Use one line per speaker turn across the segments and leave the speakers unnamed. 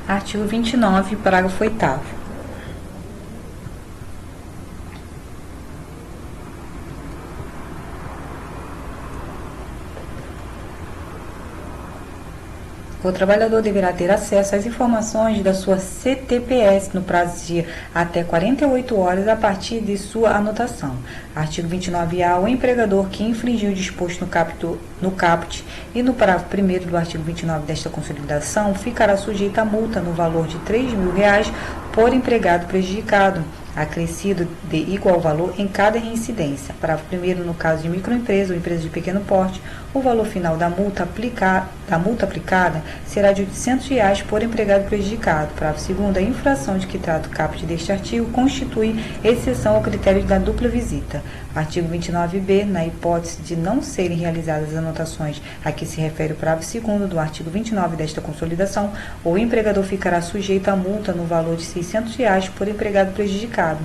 Artigo 29, parágrafo 8º. O trabalhador deverá ter acesso às informações da sua CTPS no prazo de até 48 horas a partir de sua anotação. Artigo 29-A. O empregador que infringiu o disposto no caput e no parágrafo 1º do artigo 29 desta consolidação ficará sujeito a multa no valor de R$ 3.000 por empregado prejudicado, acrescido de igual valor em cada reincidência. Parágrafo 1º, no caso de microempresa ou empresa de pequeno porte, o valor final da multa aplicada será de R$ 800 por empregado prejudicado. Parágrafo 2º, a infração de que trata o caput deste artigo constitui exceção ao critério da dupla visita. Artigo 29-B, na hipótese de não serem realizadas as anotações a que se refere o parágrafo 2º do artigo 29 desta consolidação, o empregador ficará sujeito à multa no valor de R$ 600 por empregado prejudicado.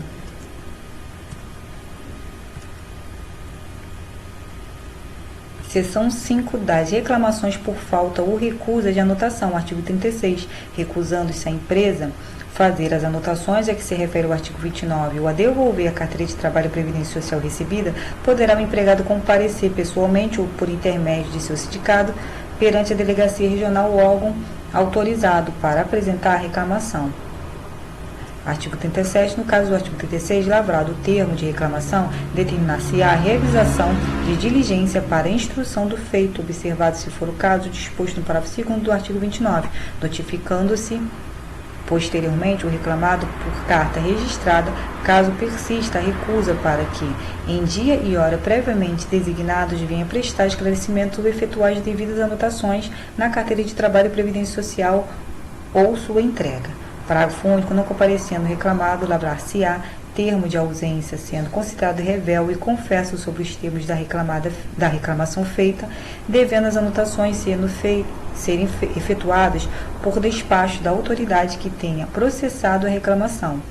Seção 5 das reclamações por falta ou recusa de anotação. Artigo 36. Recusando-se a empresa fazer as anotações a que se refere o artigo 29 ou a devolver a carteira de trabalho e previdência social recebida, poderá o empregado comparecer pessoalmente ou por intermédio de seu sindicato perante a delegacia regional ou órgão autorizado para apresentar a reclamação. Artigo 37. No caso do artigo 36, lavrado o termo de reclamação, determinar-se-á a realização de diligência para a instrução do feito, observado, se for o caso, disposto no parágrafo 2º do artigo 29, notificando-se posteriormente o reclamado por carta registrada, caso persista a recusa, para que, em dia e hora previamente designados, venha prestar esclarecimento ou efetuar as devidas anotações na carteira de trabalho e previdência social ou sua entrega. Parágrafo único. Não comparecendo o reclamado, lavrar-se-á termo de ausência, sendo considerado revel e confesso sobre os termos da reclamação feita, devendo as anotações serem efetuadas por despacho da autoridade que tenha processado a reclamação.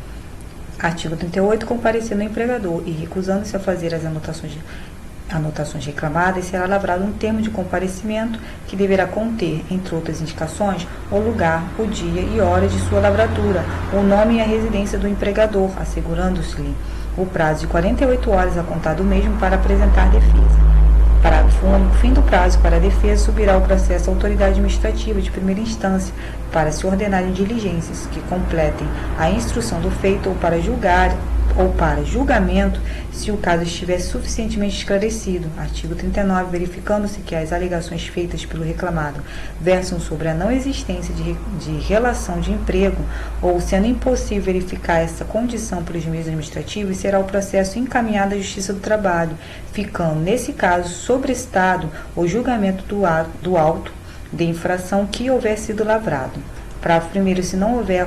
Artigo 38. Comparecendo o empregador e recusando-se a fazer as anotações reclamadas, será lavrado um termo de comparecimento que deverá conter, entre outras indicações, o lugar, o dia e hora de sua lavratura, o nome e a residência do empregador, assegurando-se-lhe o prazo de 48 horas a contar do mesmo para apresentar defesa. Parágrafo único. Fim do prazo para a defesa, subirá o processo à autoridade administrativa de primeira instância para se ordenarem diligências que completem a instrução do feito ou para julgamento, se o caso estiver suficientemente esclarecido. Artigo 39. Verificando-se que as alegações feitas pelo reclamado versam sobre a não existência de relação de emprego ou sendo impossível verificar essa condição pelos meios administrativos, será o processo encaminhado à Justiça do Trabalho, ficando, nesse caso, sobrestado o julgamento do auto de infração que houver sido lavrado. Parágrafo 1º. Se não houver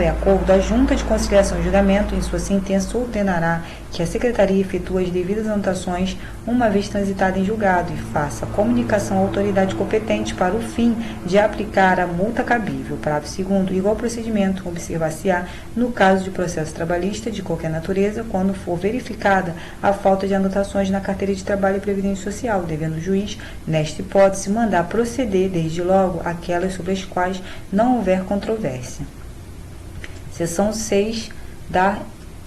acordo, a Junta de Conciliação e Julgamento, em sua sentença, ordenará que a Secretaria efetue as devidas anotações uma vez transitada em julgado e faça comunicação à autoridade competente para o fim de aplicar a multa cabível. Parágrafo 2º. Igual procedimento observar-se-á no caso de processo trabalhista de qualquer natureza, quando for verificada a falta de anotações na carteira de trabalho e previdência social, devendo o juiz, nesta hipótese, mandar proceder, desde logo, aquelas sobre as quais não houver controvérsia. Seção 6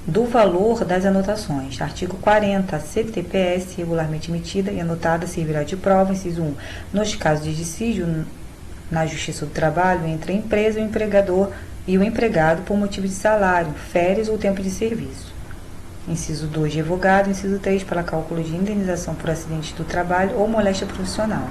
do valor das anotações. Artigo 40. A CTPS regularmente emitida e anotada servirá de prova, inciso 1, nos casos de dissídio na Justiça do Trabalho entre a empresa, o empregador e o empregado por motivo de salário, férias ou tempo de serviço. Inciso 2, revogado. Inciso 3, para cálculo de indenização por acidente do trabalho ou moléstia profissional.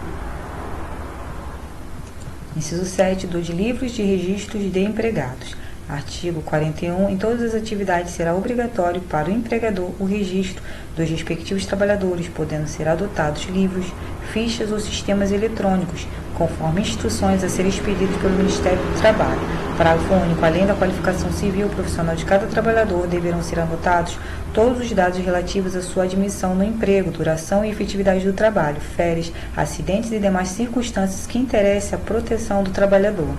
Inciso 7, de livros de registros de empregados. Artigo 41. Em todas as atividades será obrigatório para o empregador o registro dos respectivos trabalhadores, podendo ser adotados livros, fichas ou sistemas eletrônicos, conforme instruções a serem expedidas pelo Ministério do Trabalho. Parágrafo único. Além da qualificação civil profissional de cada trabalhador, deverão ser anotados todos os dados relativos à sua admissão no emprego, duração e efetividade do trabalho, férias, acidentes e demais circunstâncias que interessem à proteção do trabalhador.